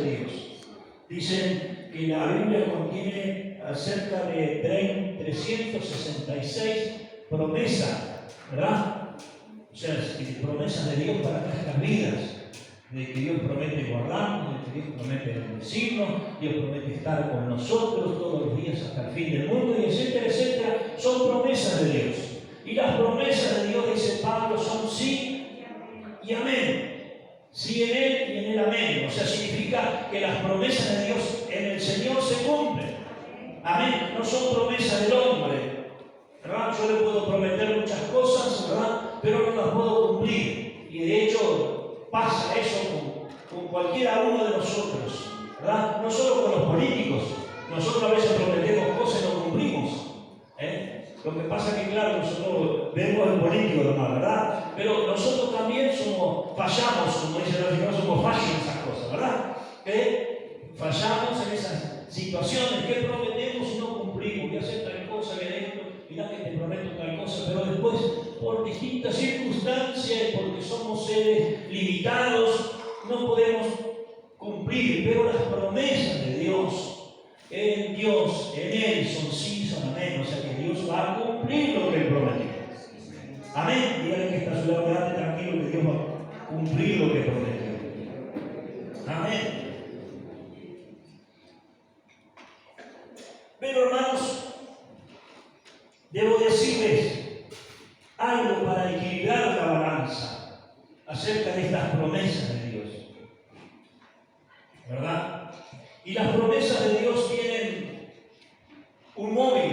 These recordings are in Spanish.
de Dios. Dicen que la Biblia contiene cerca de 366 promesas, ¿verdad? O sea, promesas de Dios para nuestras vidas. De que Dios promete guardarnos, de que Dios promete bendecirnos, Dios promete estar con nosotros todos los días hasta el fin del mundo, y etcétera, etcétera. Son promesas de Dios. Y las promesas de Dios, dice Pablo, son sí y amén. Sí en Él y en Él amén. O sea, significa que las promesas de Dios en el Señor se cumplen. Amén. No son promesas del hombre, ¿verdad? Yo le puedo prometer muchas cosas, ¿verdad? Pero no las puedo cumplir. Y de hecho pasa eso con cualquiera uno de nosotros, ¿verdad? No solo con los políticos. Nosotros a veces prometemos cosas y no cumplimos. Lo que pasa es que, claro, nosotros vemos al político nomás, ¿verdad? Pero nosotros también fallamos, como dice la Biblia, somos fallos en esas cosas, ¿verdad? Fallamos en esas situaciones que prometemos y no cumplimos. Voy a hacer tal cosa, que esto, mirá que te prometo tal cosa, pero después, por distintas circunstancias, porque somos seres limitados, no podemos cumplir. Pero las promesas de Dios, en Dios, en Él, son sí, son amén. O sea que Dios va a cumplir lo que Él prometió. Amén. Dígale que está a su lado, quédate tranquilo que Dios va a cumplir lo que prometió. Amén. Pero hermanos, debo decirles algo para equilibrar la balanza acerca de estas promesas de Dios, ¿verdad? Y las promesas de Dios tienen un móvil,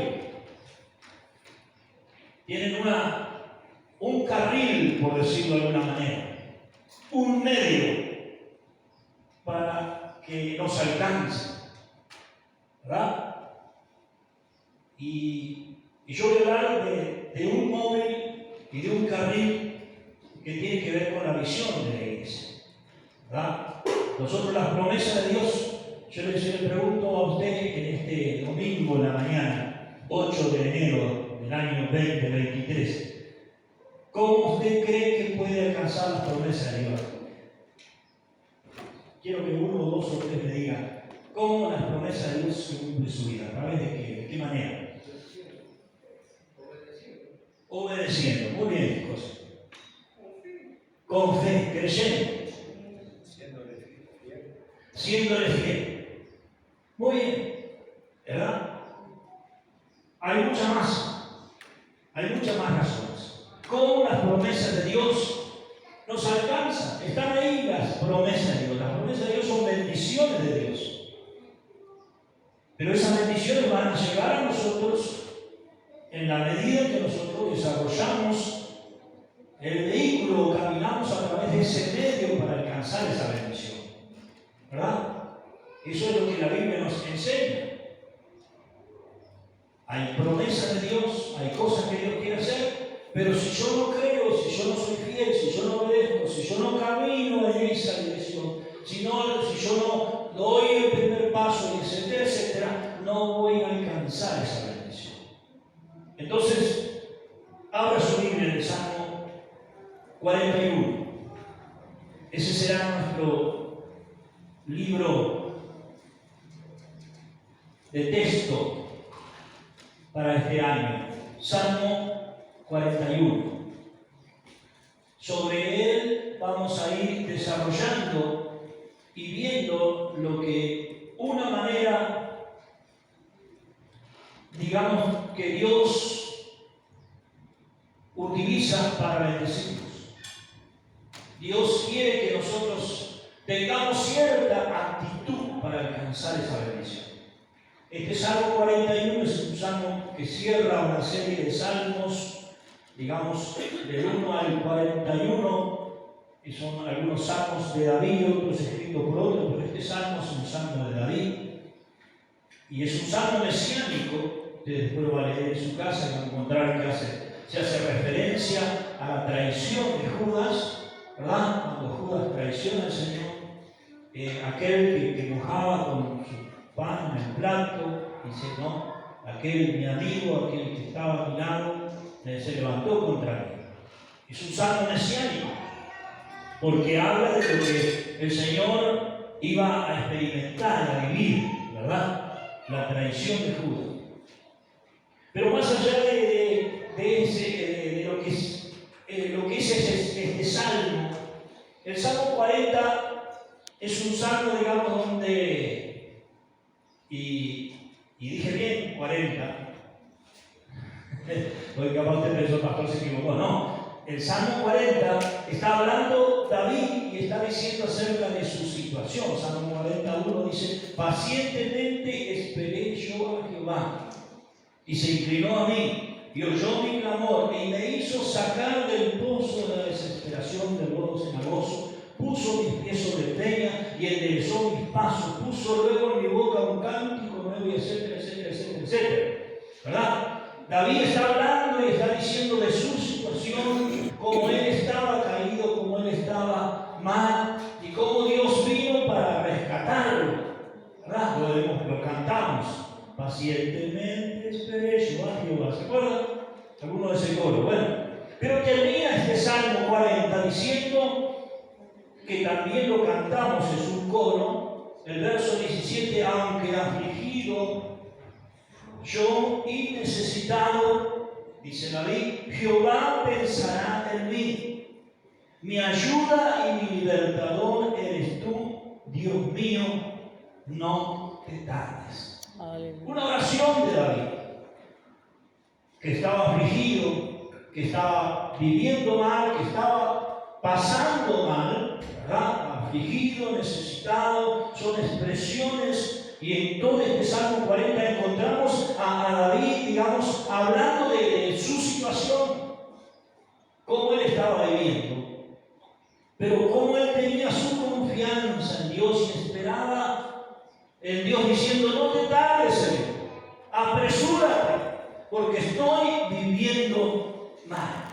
tienen un carril, por decirlo de alguna manera, un medio para que nos alcance, ¿verdad? Y yo voy a hablar de un móvil y de un carril que tiene que ver con la visión de la iglesia, ¿verdad? Nosotros las promesas de Dios, yo le pregunto a usted en este domingo en la mañana, 8 de enero del año 2023, ¿cómo usted cree que puede alcanzar las promesas de Dios? Quiero que uno, dos o tres me digan cómo las promesas de Dios se cumplen en su vida, a través de qué manera. Obedeciendo. Muy bien, José. Con fe, creyendo. Siéndole fiel. Muy bien, ¿verdad? Hay muchas más razones. ¿Cómo las promesas de Dios nos alcanzan? Están ahí las promesas de Dios. Las promesas de Dios son bendiciones de Dios. Pero esas bendiciones van a llegar a nosotros en la medida que nosotros desarrollamos el vehículo o caminamos a través de ese medio para alcanzar esa bendición, ¿verdad? Eso es lo que la Biblia nos enseña. Hay promesas de Dios, hay cosas que Dios quiere hacer, pero si yo no creo, si yo no soy fiel, si yo no obedezco, si yo no camino en esa dirección, si yo no doy el primer paso, etcétera, etcétera, no voy a alcanzar esa bendición. Entonces, abra su Biblia en el Salmo 41. Ese será nuestro libro de texto para este año. Salmo 41. Sobre él vamos a ir desarrollando y viendo lo que una manera, digamos, que Dios utiliza para bendecirnos. Dios quiere que nosotros tengamos cierta actitud para alcanzar esa bendición. Este Salmo 41 es un salmo que cierra una serie de salmos, digamos, del 1 al 41, que son algunos salmos de David, otros escritos por otros, pero este salmo es un salmo de David. Y es un salmo mesiánico. Usted después lo va a leer en su casa y va a encontrar que se hace referencia a la traición de Judas, ¿verdad? Cuando Judas traiciona al Señor, aquel que mojaba con su pan en el plato, dice, no, aquel mi amigo, aquel que estaba a mi lado, se levantó contra mí. Es un salmo mesiánico, porque habla de lo que el Señor iba a experimentar, a vivir, ¿verdad? La traición de Judas. Pero más allá de lo que es este salmo, el Salmo 40 es un salmo, digamos, donde, y dije bien, 40, porque capaz usted pensó, pastor, se equivocó. No, el Salmo 40 está hablando David y está diciendo acerca de su situación. Salmo 41 dice: pacientemente esperé yo a Jehová, y se inclinó a mí, y oyó mi clamor, y me hizo sacar del pozo de la desesperación, del lodo cenagoso. Puso mis pies sobre peña y enderezó mis pasos. Puso luego en mi boca un cántico nuevo, y etcétera, etcétera, etcétera, etcétera. ¿Verdad? David está hablando y está diciendo de su situación, cómo él estaba caído, cómo él estaba mal, y cómo Dios vino para rescatarlo. ¿Verdad? Lo cantamos. Pacientemente esperé yo a Jehová. ¿Se acuerdan? Alguno de ese coro. Bueno, pero termina este Salmo 40 diciendo, que también lo cantamos, es un coro, el verso 17: aunque afligido yo y necesitado, dice David, Jehová pensará en mí. Mi ayuda y mi libertador eres tú, Dios mío, no te tardes. Una oración de David, que estaba afligido, que estaba viviendo mal, que estaba pasando mal, ¿verdad? Afligido, necesitado, son expresiones. Y en todo este Salmo 40 encontramos a David, digamos, hablando de su situación, cómo él estaba viviendo, pero cómo él tenía su confianza en Dios y esperaba en Dios, diciendo: no te tardes, Señor, apresúrate, porque estoy viviendo mal.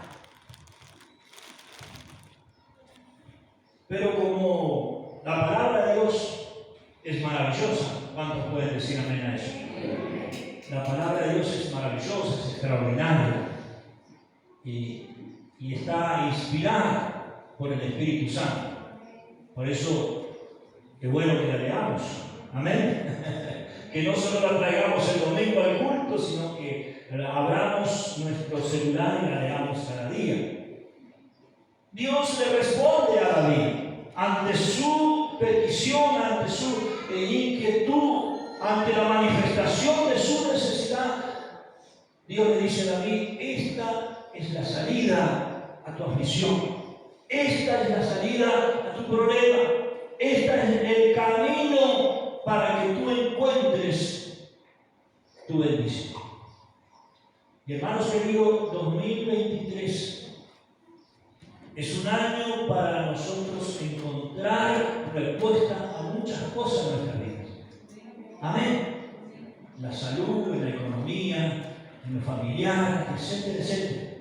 Pero como la palabra de Dios es maravillosa, ¿cuántos pueden decir amén a eso? La palabra de Dios es maravillosa, es extraordinaria y está inspirada por el Espíritu Santo. Por eso es bueno que la leamos, amén. Que no solo la traigamos el domingo al culto, sino que abramos nuestro celular y la leamos cada día. Dios le responde a David ante su petición, ante su inquietud, ante la manifestación de su necesidad. Dios le dice a David: esta es la salida a tu aflicción, esta es la salida a tu problema, este es el camino para que tú encuentres tu bendición. Y hermanos queridos, 2023 es un año para nosotros encontrar respuesta a muchas cosas en nuestras vidas. Amén. La salud, en la economía, en lo familiar, etcétera, etcétera.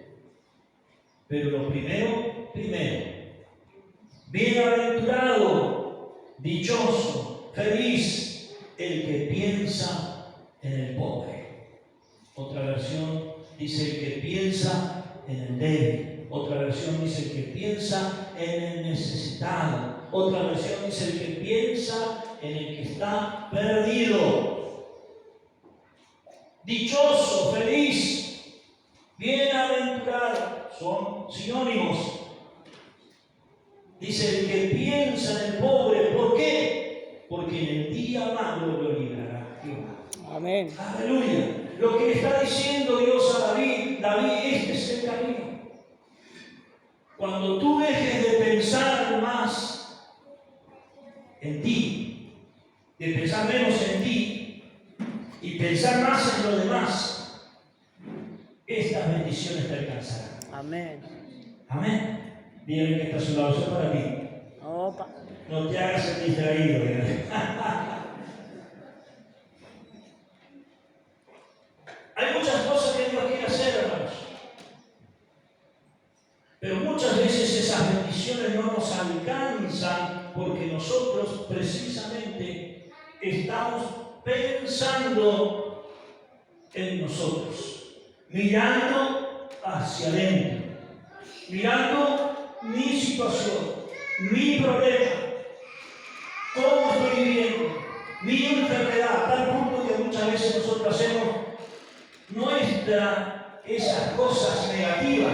Pero lo primero, bienaventurado, dichoso, feliz el que piensa en el pobre. Otra versión dice: el que piensa en el débil. Otra versión dice: el que piensa en el necesitado. Otra versión dice: el que piensa en el que está perdido. Dichoso, feliz, bienaventurado, son sinónimos. Dice: el que piensa en el pobre. ¿Por qué? Porque en el día malo lo librará Jehová. Amén. Aleluya. Lo que está diciendo Dios a David: David, este es el camino. Cuando tú dejes de pensar más en ti, de pensar menos en ti y pensar más en lo demás, estas bendiciones te alcanzarán. Amén. Amén. Dígame que está a su lado, eso es para ti. Opa. No te hagas el distraído. Hay muchas cosas que Dios quiere hacer, hermanos. Pero muchas veces esas bendiciones no nos alcanzan porque nosotros precisamente estamos pensando en nosotros, mirando hacia adentro, mirando mi situación, mi problema. ¿Cómo estoy viviendo mi enfermedad? A tal punto que muchas veces nosotros hacemos esas cosas negativas.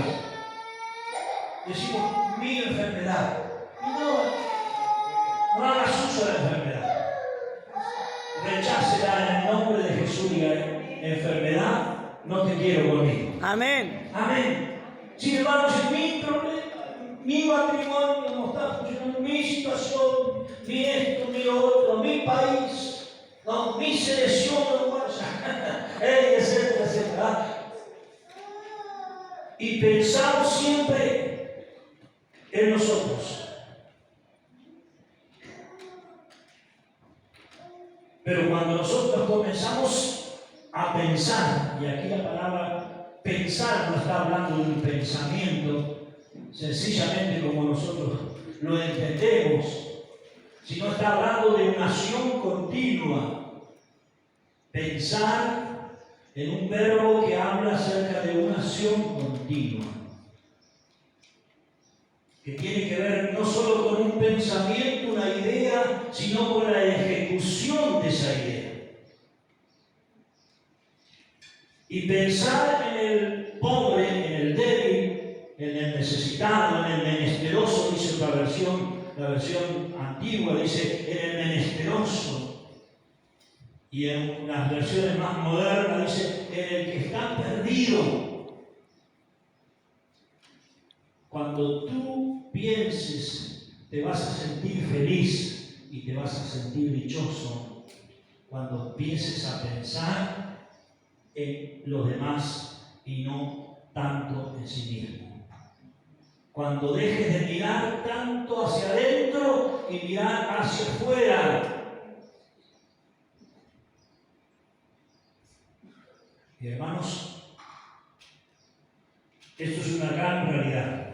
Decimos, mi enfermedad. Y no hagas uso de la enfermedad. Rechácela en el nombre de Jesús y diga, enfermedad, no te quiero conmigo. Amén. Amén. Sin embargo, si mi problema, mi matrimonio no está funcionando, mi situación, mi esto, mi otro, mi país, no, mi selección uruguaya, etcétera, etcétera. Y pensamos siempre en nosotros. Pero cuando nosotros comenzamos a pensar, y aquí la palabra pensar no está hablando de un pensamiento, sencillamente como nosotros lo entendemos, sino está hablando de una acción continua. Pensar en un verbo que habla acerca de una acción continua, que tiene que ver no solo con un pensamiento, una idea, sino con la ejecución de esa idea. Y pensar en el pobre, en el débil, en el necesitado, en el menesteroso, dice otra versión, la versión antigua dice en el menesteroso. Y en unas versiones más modernas dice en el que está perdido. Cuando tú pienses, te vas a sentir feliz y te vas a sentir dichoso cuando empieces a pensar en los demás y no tanto en sí mismo. Cuando dejes de mirar tanto hacia adentro y mirar hacia afuera. Y hermanos, esto es una gran realidad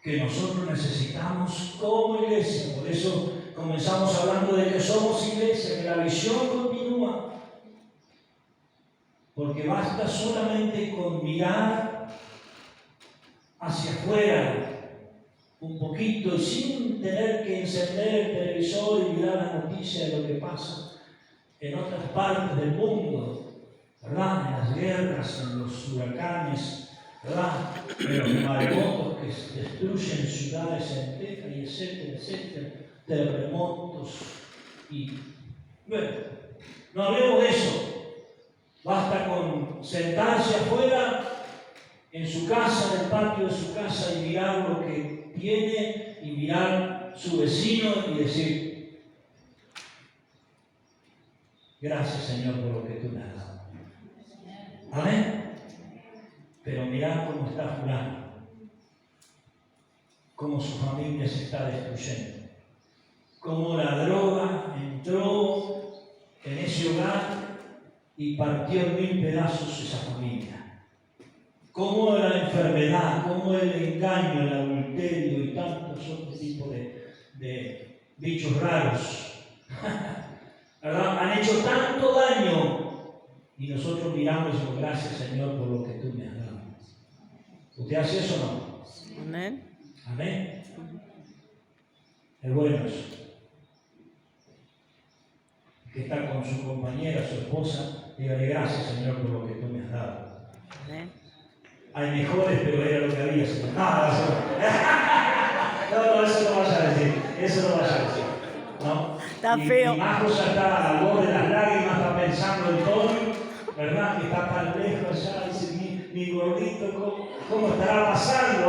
que nosotros necesitamos como iglesia. Por eso comenzamos hablando de que somos iglesia, que la visión continúa. Porque basta solamente con mirar hacia afuera un poquito y sin tener que encender el televisor y mirar la noticia de lo que pasa en otras partes del mundo, ¿verdad? En las guerras, en los huracanes, ¿verdad? En los maremotos que destruyen ciudades enteras y etcétera, etcétera, terremotos y... Bueno, no hablemos de eso. Basta con sentarse afuera en su casa, en el patio de su casa y mirar lo que tiene y mirar su vecino y decir, gracias Señor por lo que tú me has dado. Amén. Pero mirad cómo está fulano, cómo su familia se está destruyendo, cómo la droga entró en ese hogar y partió en 1000 pedazos esa familia. Cómo la enfermedad, cómo el engaño, el adulterio y tantos otros tipos de bichos raros ¿verdad? Han hecho tanto daño y nosotros miramos y decimos gracias Señor por lo que tú me has dado. ¿Usted hace eso o no? Amén. Amén. Es bueno eso. Que está con su compañera, su esposa, dígale gracias Señor por lo que tú me has dado. Amén. Hay mejores, pero era lo que había, Señor. No, eso no vaya a decir. Eso no vaya a decir. ¿No? Está feo. Y Majo ya está al borde de las lágrimas, está pensando en Tony, ¿verdad? Que está tan lejos allá, dice mi gordito, ¿cómo estará pasando?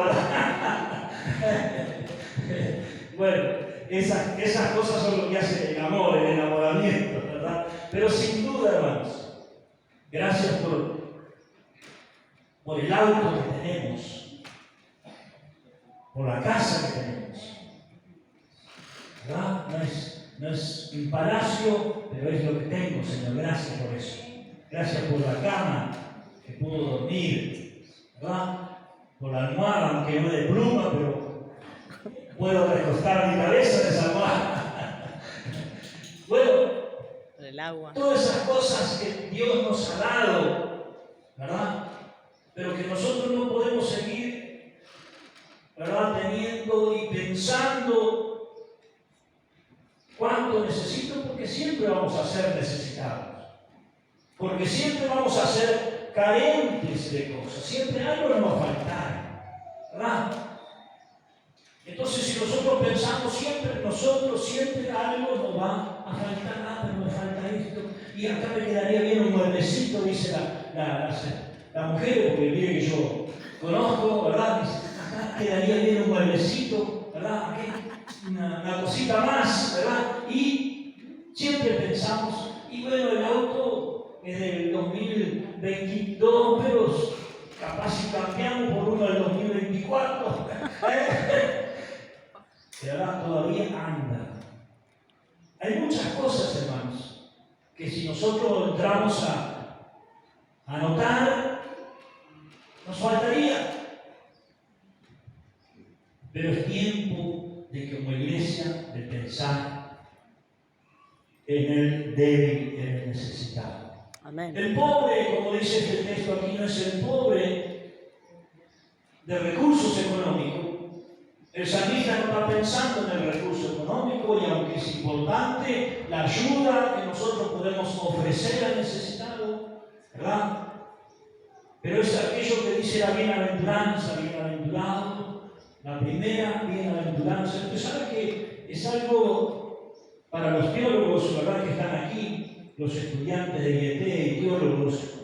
Bueno, esas cosas son lo que hace el amor, el enamoramiento, ¿verdad? Pero sin duda, hermanos, gracias por el auto que tenemos, por la casa que tenemos, ¿verdad? No es un palacio, pero es lo que tengo, Señor. Gracias por eso. Gracias por la cama que puedo dormir, ¿verdad? Por la almohada, aunque no de pluma, pero puedo recostar mi cabeza en esa almohada. Bueno, Por el agua. todas esas cosas que Dios nos ha dado, ¿verdad? Pero que nosotros no podemos seguir, ¿verdad? Teniendo y pensando ¿Cuánto necesito? Porque siempre vamos a ser necesitados. Porque siempre vamos a ser carentes de cosas. Siempre algo nos va a faltar. ¿Verdad? Entonces, si nosotros pensamos siempre en nosotros, siempre algo nos va a faltar. Ah, pero me falta esto. Y acá me quedaría bien un mueblecito, dice la mujer, porque mire que yo conozco, ¿verdad? Dice, acá quedaría bien un mueblecito, ¿verdad? Aquí una cosita más, ¿verdad? Y siempre pensamos, y bueno, el auto es del 2022, pero capaz si cambiamos por uno del 2024, ¿verdad? Todavía anda. Hay muchas cosas, hermanos, que si nosotros entramos a notar, nos faltaría. Pero es tiempo de que como iglesia, de pensar en el débil, en el necesitado. Amén. El pobre, como dice este texto aquí, no es el pobre de recursos económicos. El salmista no está pensando en el recurso económico, y aunque es importante la ayuda que nosotros podemos ofrecer al necesitado, ¿verdad? Pero es aquello que dice la bienaventuranza, bienaventurado, la primera bienaventuranza. Usted sabe que es algo para los teólogos, ¿verdad?, que están aquí, los estudiantes de IET y teólogos.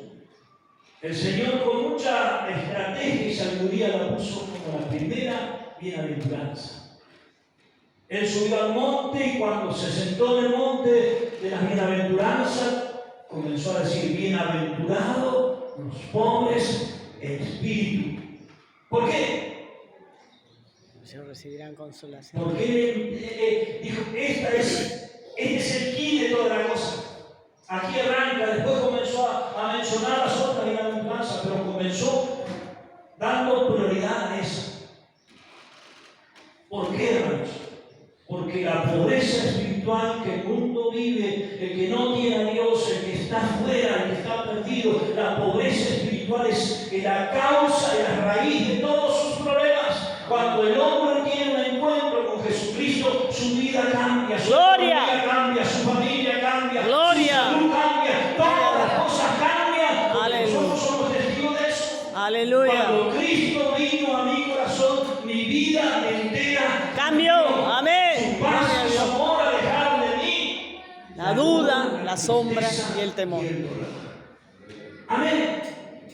El Señor con mucha estrategia y sabiduría la puso como la primera bienaventuranza. Él subió al monte y cuando se sentó en el monte de las bienaventuranzas, comenzó a decir: bienaventurados los pobres en espíritu. ¿Por qué? Ellos recibirán consolación. Porque dijo, este es el key de toda la cosa. Aquí arranca, después comenzó a mencionar las otras bienaventuranzas, pero comenzó dando prioridad a esa. ¿Por qué, hermanos? Porque la pobreza espiritual que el mundo vive, el que no tiene a Dios, el que está fuera, el que está perdido, la pobreza espiritual es la causa y la raíz de todos sus problemas. Cuando el hombre tiene un encuentro con Jesucristo, su vida cambia, su economía cambia, su familia cambia, su salud cambia, todas las cosas cambian, porque nosotros somos testigos de eso. Aleluya. Cuando Cristo vino a mi corazón, mi vida entera cambió. Amén. Su paz y su amor alejaron de mí la duda, la sombra y el temor. Amén.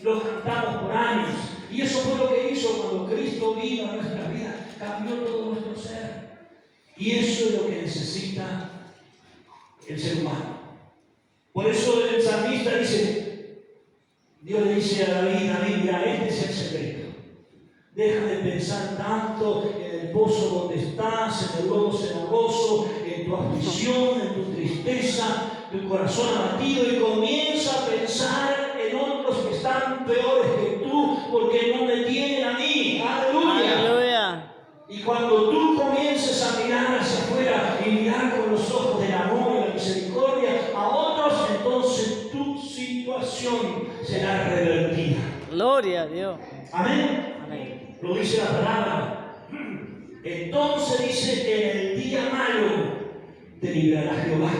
Lo cantamos por años. Y eso fue lo que hizo cuando Cristo vino a nuestra vida. Cambió todo nuestro ser. Y eso es lo que necesita el ser humano. Por eso el salmista dice, Dios le dice a David, mira, este es el secreto. Deja de pensar tanto en el pozo donde estás, en el lodo cenagoso, en tu aflicción, en tu tristeza, tu corazón abatido, y comienza a pensar en otros que están peores que tú, porque no me tienen a mí. ¡Aleluya! ¡Aleluya! Y cuando tú comiences a mirar hacia afuera y mirar con los ojos del amor y la misericordia a otros, entonces tu situación será revertida. Gloria a Dios. Amén. Amén. Lo dice la palabra. Entonces dice, en el día malo te librará Jehová.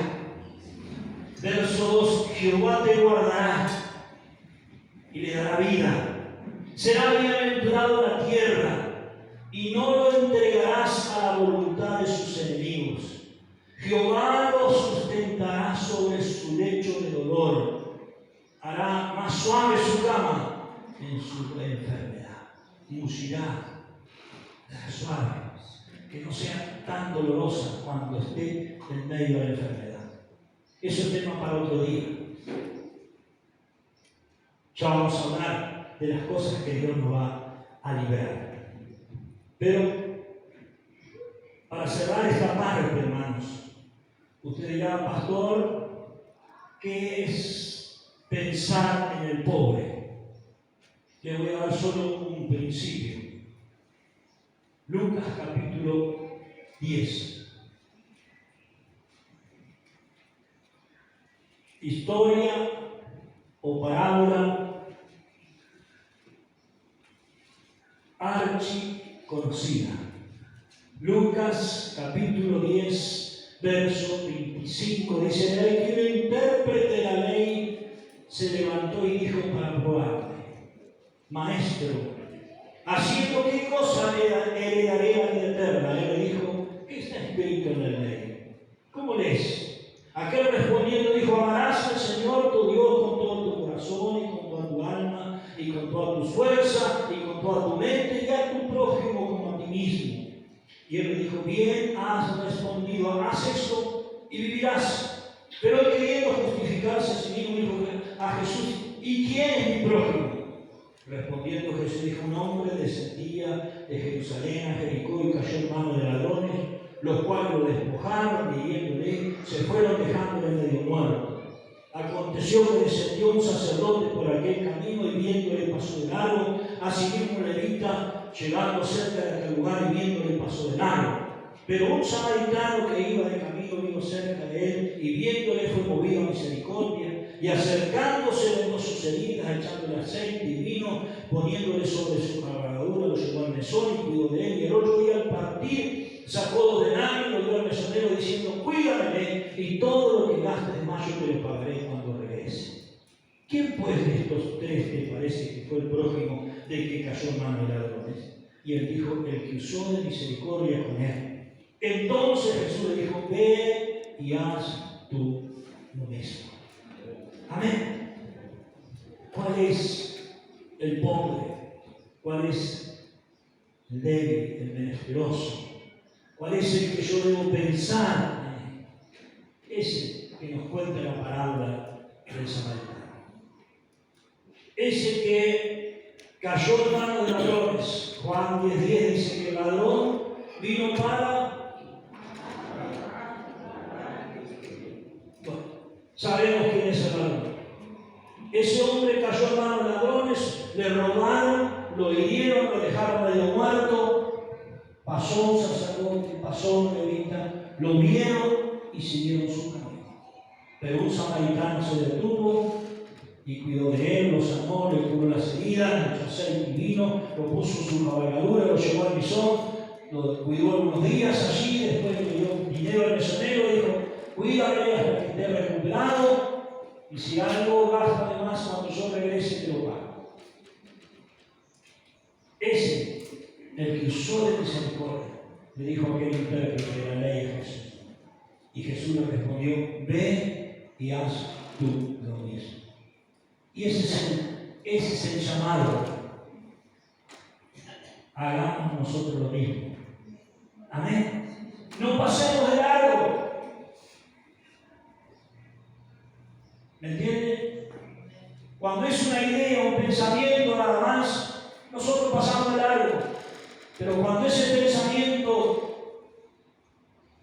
Verso 2, Jehová te guardará y le dará vida. Será bienaventurado en la tierra y no lo entregarás a la voluntad de sus enemigos. Jehová lo sustentará sobre su lecho de dolor. Hará más suave su cama en su enfermedad. Ungirá, suave, que no sea tan dolorosa cuando esté en medio de la enfermedad. Eso es tema para otro día. Ya vamos a hablar de las cosas que Dios nos va a liberar. Pero, para cerrar esta parte, hermanos, usted dirá, pastor, ¿qué es pensar en el pobre? Le voy a dar solo un principio. Lucas capítulo 10. Historia o parábola archi conocida. Lucas capítulo 10, verso 25, dice, el que intérprete de la ley se levantó y dijo para probarle, Maestro, ¿haciendo qué cosa heredaré la vida eterna? Él le dijo, ¿qué está escrito en la ley? ¿Cómo lees? Aquel respondiendo dijo, amarás al Señor tu Dios con todo tu corazón y con toda tu alma y con toda tu fuerza y con toda tu mente y a tu prójimo como a ti mismo. Y él le dijo, bien has respondido, haz esto y vivirás. Pero él queriendo justificarse a sí mismo dijo a Jesús, ¿y quién es mi prójimo? Respondiendo Jesús dijo, un hombre descendía de Jerusalén a Jericó y cayó en manos de ladrones, los cuales lo despojaron, hiriéndole, se fueron dejándole medio muerto. Aconteció que descendió un sacerdote por aquel camino y viéndole pasó de largo, asimismo levita, llegando cerca de aquel lugar y viéndole pasó de largo. Pero un samaritano que iba de camino vino cerca de él y viéndole fue movido a misericordia y acercándose vendó sus heridas, echándole aceite y vino, poniéndole sobre su cabalgadura, lo llevó al mesón y cuidó de él. Y el otro día al partir sacó 2 denarios, lo dio al mesonero diciendo, cuídame y todo lo que gastes de más yo te lo pagaré cuando regrese. ¿Quién pues de estos 3 te parece que fue el prójimo del que cayó en manos de ladrones? Y él dijo, el que usó de misericordia con él. Entonces Jesús le dijo, ve y haz tú lo mismo. Amén. ¿Cuál es el pobre? ¿Cuál es el débil, el menesteroso? ¿Cuál es el que yo debo pensar? Ese que nos cuenta la parábola del samaritano. Ese que cayó en manos de ladrones. Juan 10:10 dice que el ladrón vino para... Bueno, sabemos quién es el ladrón. Ese hombre cayó en manos de ladrones, le robaron, lo hirieron, lo dejaron medio muerto. Pasó un sacerdote, pasó un levita, lo vieron y siguieron su camino. Pero un samaritano se detuvo y cuidó de él, lo sanó, le curó las heridas, le echó aceite y vino, lo puso en su cabalgadura, lo llevó al mesón, lo cuidó algunos días allí, después le dio dinero al mesonero, dijo, cuídame hasta que esté recuperado, y si algo gasta de más cuando yo regrese te lo pago. Ese, el que usó de misericordia, le dijo a aquel intérprete de la ley a Jesús. Y Jesús le respondió, ve y haz tú lo mismo. Y ese es el llamado. Hagamos nosotros lo mismo. Amén. No pasemos de largo. ¿Me entiende? Cuando es una idea, un pensamiento nada más, nosotros pasamos de largo. Pero cuando ese pensamiento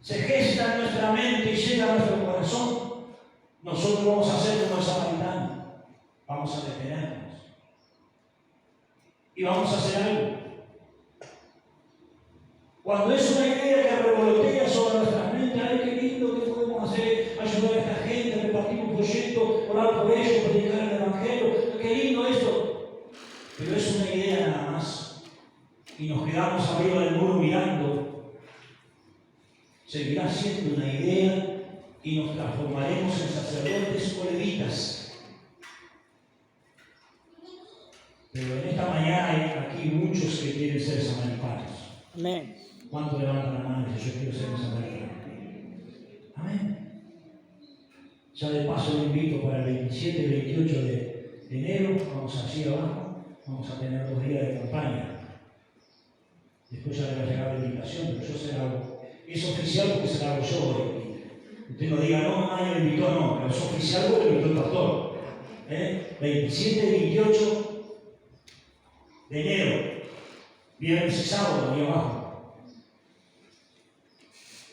se gesta en nuestra mente y llega a nuestro corazón, nosotros vamos a hacer como el samaritano. Vamos a detenernos. Y vamos a hacer algo. Cuando es una idea que revolotea sobre nuestra mente, ay, qué lindo que podemos hacer, ayudar a esta gente, repartir un proyecto, orar por ellos, predicar el evangelio, qué lindo esto. Pero es una idea nada más. Y nos quedamos arriba del muro mirando. Seguirá siendo una idea y nos transformaremos en sacerdotes o levitas. Pero en esta mañana hay aquí muchos que quieren ser samaritanos. Amén. ¿Cuánto levantan la mano y dicen, yo quiero ser un samaritano? Amén. Ya de paso le invito para el 27 y 28 de enero, vamos allí abajo, vamos a tener 2 días de campaña. Después ya le va a llegar la invitación, pero yo se la hago. Es oficial porque se la hago yo hoy. Usted no diga, no, nadie me invitó, no, pero es oficial porque me invitó el pastor. 27 y 28 de enero, viernes y sábado, ahí abajo.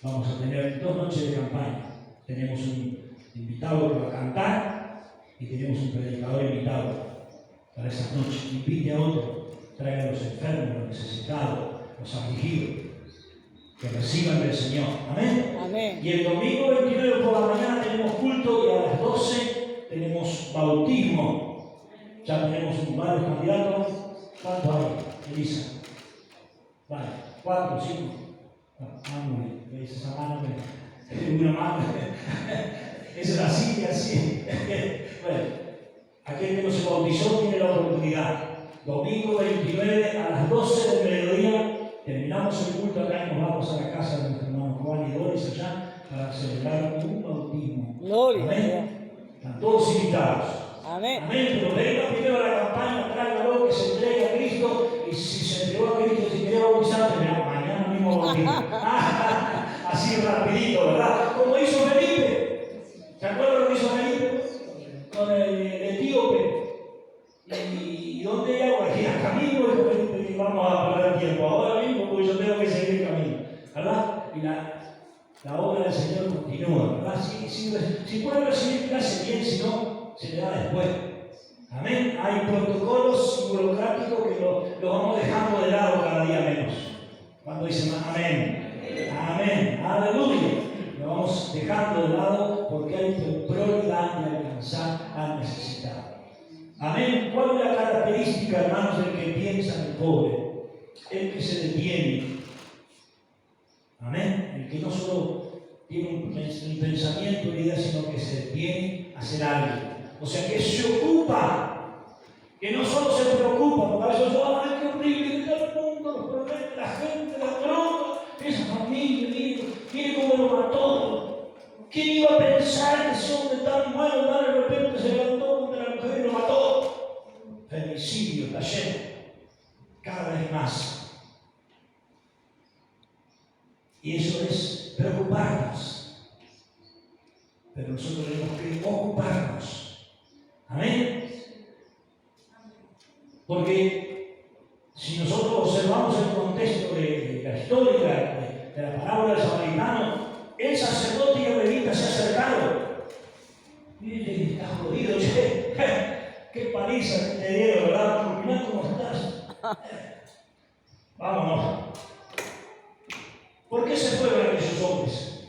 Vamos a tener 2 noches de campaña. Tenemos un invitado que va a cantar y tenemos un predicador invitado para esas noches. Invite a otro, traiga a los enfermos, los necesitados, los afligidos, que reciban del Señor. Amén. Amén. Y el domingo 29 por la mañana tenemos culto y a las 12 tenemos bautismo. Ya tenemos varios candidatos. ¿Cuánto hay, Elisa? Vale, 4, 5. Muy bien. Me dice esa mano. Una mano. Es la silla así. Bueno, aquel que no se bautizó tiene la oportunidad. Domingo 29 a las 12 del mediodía terminamos el culto acá y nos vamos a la casa de nuestro hermano Juan y Doris allá para celebrar un bautismo. Gloria a Dios. Amén. Están todos invitados. Amén. Amén. Pero venga primero a la campaña, tráigalo, que se entregue a Cristo. Y si se entregó a Cristo, si quiere bautizar, mañana mismo bautizo. Así rapidito, ¿verdad? Como hizo Felipe. ¿Se acuerdan lo que hizo Felipe? Con el etíope. ¿Y dónde hay agua? Aquí a camino, Felipe, vamos a perder tiempo ahora mismo, porque yo tengo que seguir el camino, ¿verdad? Y la obra del Señor continúa, ¿verdad? Si puede recibir clase bien, si no, se le da después. Amén. Hay protocolos burocráticos que lo vamos dejando de lado cada día menos. Cuando dicen amén. Amén. Aleluya. Lo vamos dejando de lado porque hay prioridad de alcanzar al necesitado. Amén. ¿Cuál es la característica, hermanos, del que piensa en el pobre? El que se detiene. Amén. El que no solo tiene un pensamiento, una idea, sino que se detiene a hacer algo. O sea, que se ocupa. Que no solo se preocupa, porque a veces, ¡ay, qué horrible! Que todo el mundo, los problemas, la gente, la droga, esa familia, mire cómo lo mató. ¿Quién iba a pensar que ese hombre tan bueno, de repente se levantó contra la mujer y lo mató? Femicidio, está lleno. Cada vez más. Y eso es preocuparnos. Pero nosotros tenemos que ocuparnos. Amén. Porque si nosotros observamos el contexto de la historia, de la parábola del samaritano, el sacerdote y el levita se acercaron. Mire, está jodido, che. Qué paliza que te dieron, ¿verdad? Mirá cómo estás. Vámonos. ¿Por qué se fueron aquellos hombres?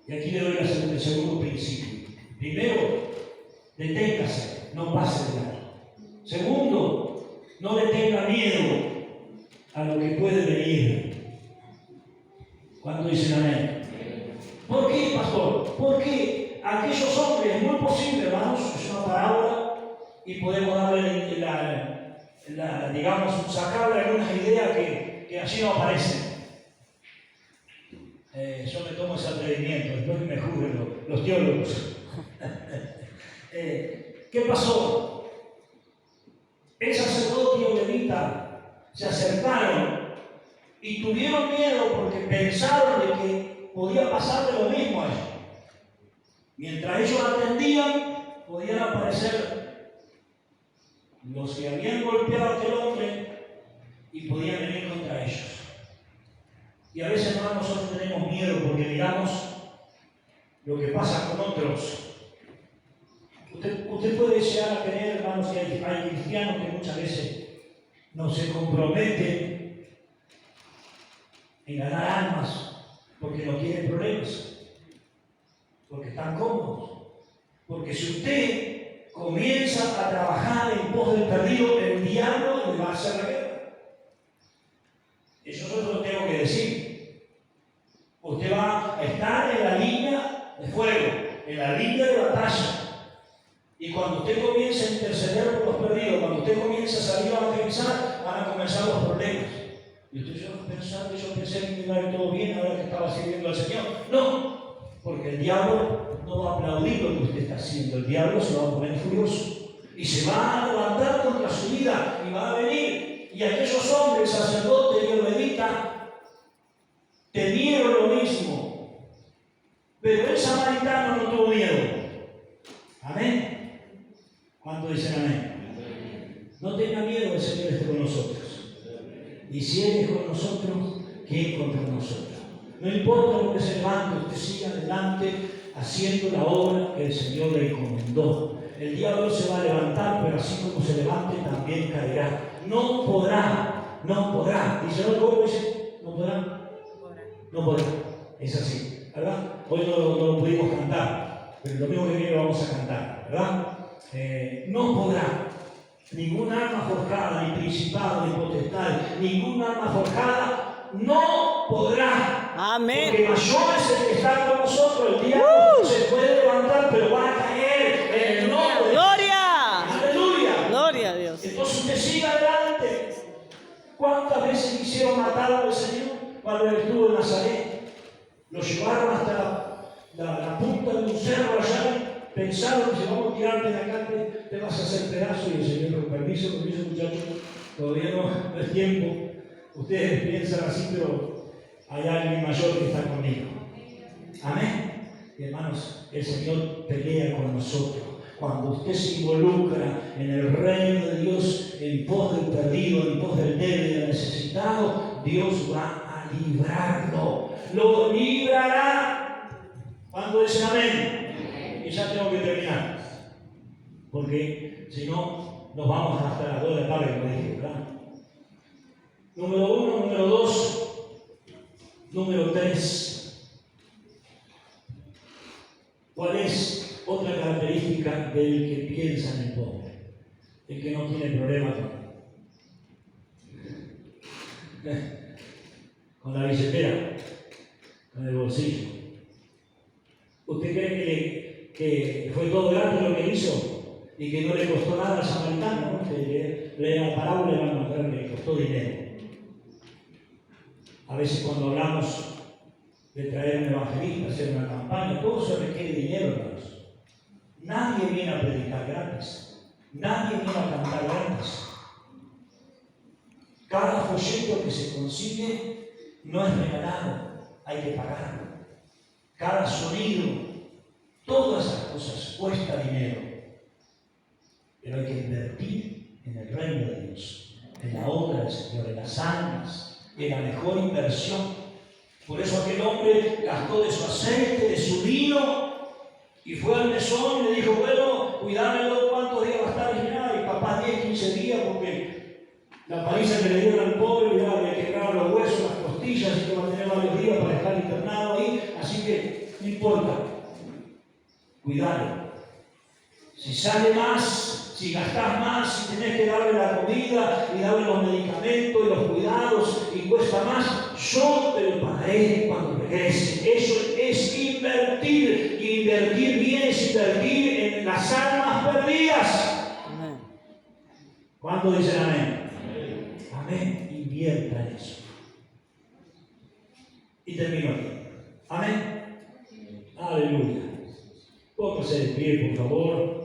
Y aquí le doy el segundo principio. Primero, deténgase, no pase de largo. Segundo, no le tenga miedo a lo que puede venir. ¿Cuándo dicen amén? ¿Por qué, pastor? Porque aquellos hombres, es muy posible, hermanos, es una parábola y podemos darle digamos, sacarle algunas ideas que allí no aparecen. Yo me tomo ese atrevimiento, después que me juzguen los teólogos. ¿Qué pasó? El sacerdote y el levita se acercaron y tuvieron miedo porque pensaron de que podía pasarle lo mismo a ellos. Mientras ellos atendían, podían aparecer los que habían golpeado a aquel hombre y podían venir contra ellos. Y a veces, hermanos, nosotros tenemos miedo porque miramos lo que pasa con otros. Usted puede llegar a tener, hermanos, que hay cristianos que muchas veces no se comprometen en ganar almas porque no tienen problemas, porque están cómodos. Porque si usted comienza a trabajar en pos del perdido, el diablo le va a hacer la guerra. Eso yo lo tengo que decir. Usted va a estar en la línea de fuego, en la línea de batalla. Y cuando usted comience a interceder por los perdidos, cuando usted comience a salir a evangelizar, van a comenzar los problemas. Y usted, yo pensé que iba a ir todo bien ahora que estaba sirviendo al Señor. No, porque el diablo no va a aplaudir lo que usted está haciendo. El diablo se va a poner furioso y se va a levantar contra su vida y va a venir. Y aquellos hombres, el sacerdote y el levita, temieron lo mismo. Pero el samaritano no tuvo miedo. Amén. ¿Cuánto dicen amén? No tenga miedo, el Señor esté con nosotros. Y si Él es con nosotros, ¿quién contra nosotros? No importa lo que se levante, usted siga adelante haciendo la obra que el Señor le encomendó. El diablo se va a levantar, pero así como se levante, también caerá. No podrá. Dice, ¿cómo dice? ¿No podrá? No podrá. Es así, ¿verdad? Hoy no lo pudimos cantar, pero lo mismo que viene lo vamos a cantar, ¿verdad? No podrá ningún arma forjada, ni principado, ni potestad, ningún arma forjada no podrá. Amén. Porque mayor es el que está con nosotros. El diablo se puede levantar, pero va a caer en el nombre de Gloria. Aleluya. Gloria a Dios. Entonces usted siga adelante. ¿Cuántas veces quisieron matarlo al Señor cuando él estuvo en Nazaret? Lo llevaron hasta la punta de un cerro allá. Pensaron, si vamos a tirarte de acá, te vas a hacer pedazo. Y el Señor, con permiso, muchachos, todavía no es tiempo. Ustedes piensan así, pero hay alguien mayor que está conmigo. Amén. Hermanos, el Señor pelea con nosotros. Cuando usted se involucra en el reino de Dios, en pos del perdido, en pos del débil y del necesitado, Dios va a librarlo. Lo librará. Cuando dicen amén. Y ya tengo que terminar. Porque si no, nos vamos hasta las 2 de la tarde, como dije, ¿verdad? Número 1, número 2, número 3. ¿Cuál es otra característica del que piensa en el pobre? El que no tiene problema con la billetera, con el bolsillo. ¿Usted cree que fue todo grande lo que hizo y que no le costó nada al samaritano? ¿No? Que lee la parábola y van a encontrar que le costó dinero. A veces cuando hablamos de traer un evangelista, hacer una campaña, todo eso requiere dinero, hermanos. Nadie viene a predicar gratis. Nadie viene a cantar gratis. Cada folleto que se consigue no es regalado, hay que pagarlo. Cada sonido, todas esas cosas cuesta dinero. Pero hay que invertir en el reino de Dios, en la obra del Señor, en las almas, en la mejor inversión. Por eso aquel hombre gastó de su aceite, de su vino, y fue al mesón y le dijo, bueno, cuidámelo, ¿cuántos días va a estar? Y nada, y capaz 10, 15 días, porque la paliza que le dieron al pobre, ya le quebraron los huesos, las costillas, y que va a tener varios días para estar internado ahí, así que no importa, cuidado. Si sale más, si gastás más, si tenés que darle la comida y darle los medicamentos y los cuidados y cuesta más, yo te lo pagaré cuando regrese. Eso es invertir. Y invertir bien es invertir en las almas perdidas. Amén. ¿Cuántos dicen amén? Amén. Invierta en eso. Y termino aquí. Amén. Aleluya. Póngase de pie, por favor.